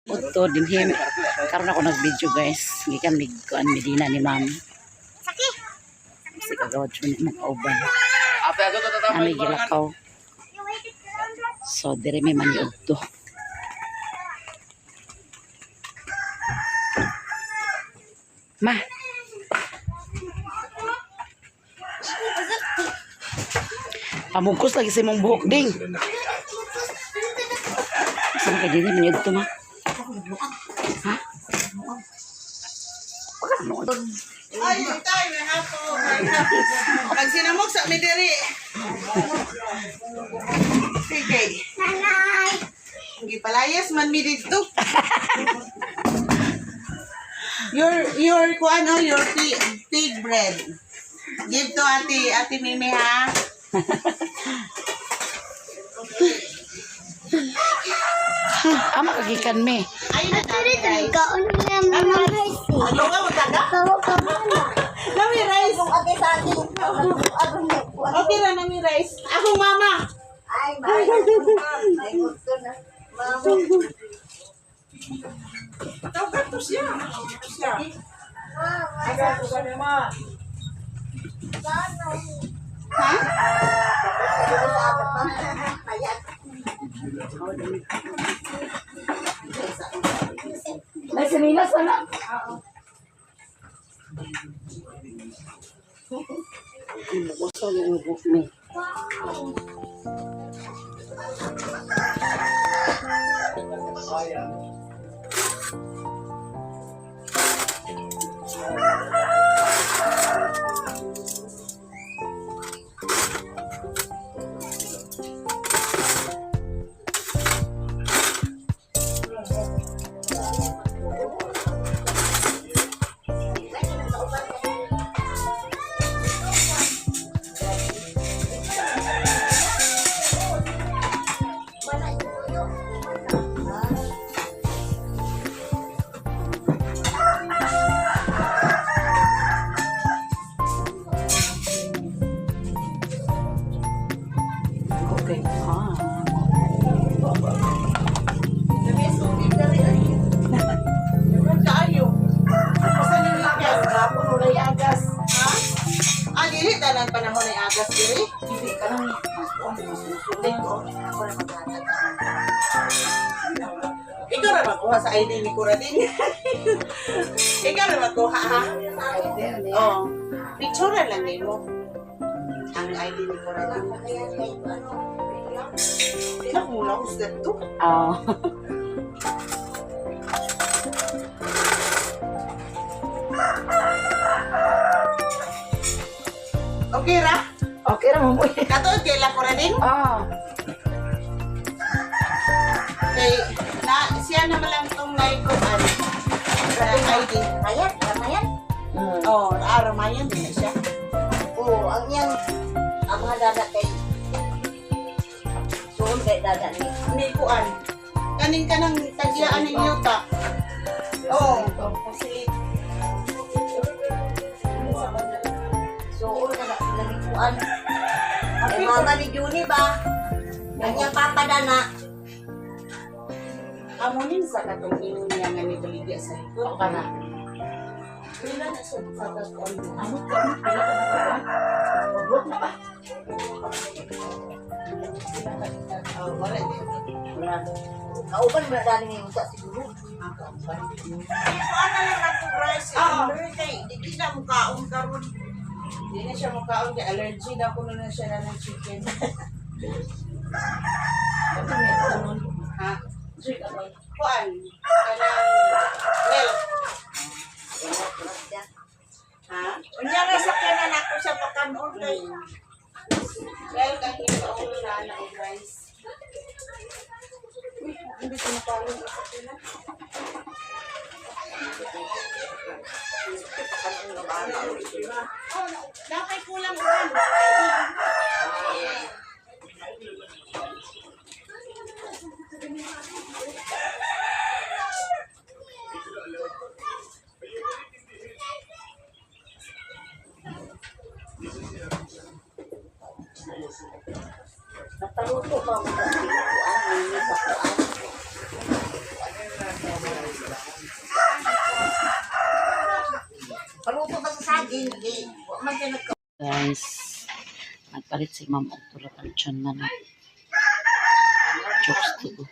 Uto din him. Karon ako nag-video guys. Gikan mig kuan Medina ni ma'am. Sakit. Si kagawad siya mo kauban. Ami gilakaw. So dire may maniud to. Ma. Pamugkos lagi sa imong buhok ding. Saan ka din maniud to ma? Ha? Ay, tay, may hato. Pagsinamok sa midiri. Sige. Nanay. Hindi palayas man mi dito. Your kuano, your pig bread. Give to ate Mimi ha. Ama kagikan me. Ay, natari. Kaon niya mga rice. Ano nga mo taga? Bawa ka muna. Nami rice. Ate sa akin. Okay na nami rice. Akong mama. Ay, may gusto na. Mama. Ikaw gato siya. Ha? May sinilas na. Gusto yung buhok me. Okay. Kaayo. Basta yung agas. Kapon ulay agas. Ha? Ah, dili tanan panahon ay agas diri. Hindi ka lang. Sulit ko. Ikaw ra makuha sa ID ni Kuradin. Ikaw ra makuha ha. Oh. Picture lang nimo. Ang ID ni Kuradin. Pinakula ko sa to. Ah. Okay ra? Okay ra mo. Katod kay la Kuradin. Ah. Kay na siya naman lang tong naikuan. Sa ID. Mayat, ramayan. Oh, aramayan din siya. Oo, ang yang ang mga dada kay suon kay dada ni. Ni kuan. Kaning kanang tagyaan ning yuta. Oh, kasi Suon ka na nalikuan. Ang mama ni Juni ba? Kanya papadana. amunin sa katong niya nga ni baligya sa likod. Okay na. Pila na sa kuan. Ano ka na? Pila ka na ba? Huwag na ba? Oh, wala din. Wala. Kauban mo dali ni usa siguro. Kuan na lang ako rice. Ah, kay di na mo kaon karon. Di na siya makaon kay allergy daw kuno na siya ng chicken. Ha? Kuan. Kanang milk. Ha? Unya ra sa kanan ako sa pakanon kay. Well, kahit kaulo na na og rice. Hindi ko napawin sa kanan. Dapat kulang ulan. Nataluto pa mo sa kuan, sa kuan. hindi. Wa man siya nagka... Guys, nagpalit si ma'am og tulad ang tiyan manok. Jokes to go.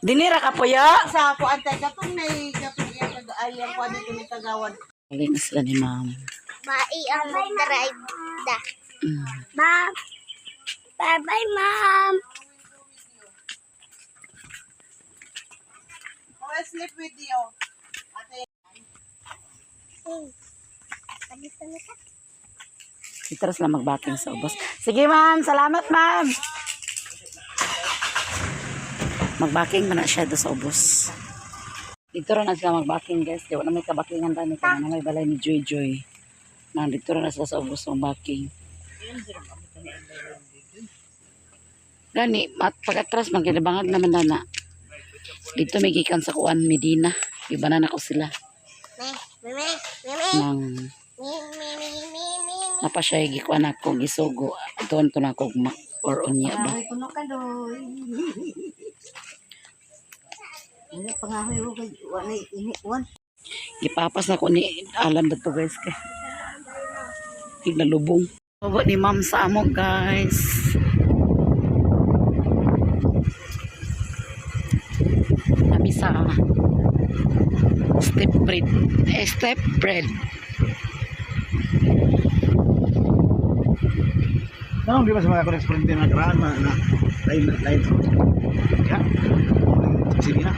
Dinira ka po ya. Sa ako antay katong may katong iya ayang ko dito ni kagawad. Galing na sila ni ma'am. Mai ang mag-drive da. Mm. Ma'am. Bye-bye, ma'am. I will sleep with you. Ate. Dito na sila magbaking sa ubos. Sige ma'am, salamat ma'am. Magbaking man na siya doon sa ubos. Dito rin na sila magbaking guys. Di na may kabakingan dami ka na may balay ni Joy Joy. Dito rin na sila sa ubos magbaking. Gani, pag-atras, magkilabangag naman na. Dito may gikan sa kuan Medina. Ibanan ako sila. Nang napasya gikuan ako gisugo. Doon ko na ako or unya ba. Gipapas na ko ni alam ba to guys kay. Tiglalubong. Baba ni ma'am sa amo guys. Kami sa step bread. Step bread. Ano, di ba sa mga correspondent na nakaraan na lain. Ya? Sige na.